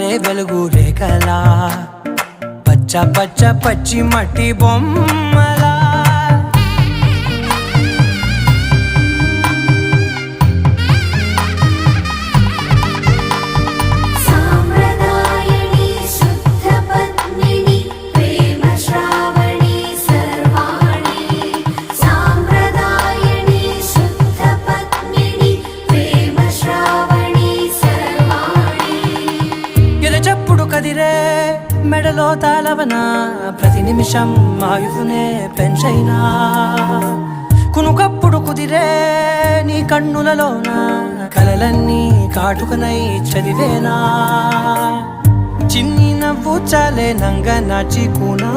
జారే వెలుగు రేఖలా పచ్చ పచ్చ పచ్చి మట్టి బొమ్మలా చెప్పుడు కదిరే మెడలో తాళవన ప్రతి నిమిషం ఆయుధునే పెంచైనా కునుకప్పుడు కుదిరే నీ కన్నులలోన కలలన్నీ కాటుకనై చదివేనా చిన్ని నవ్వు చాలే నంగ నాచి కూనా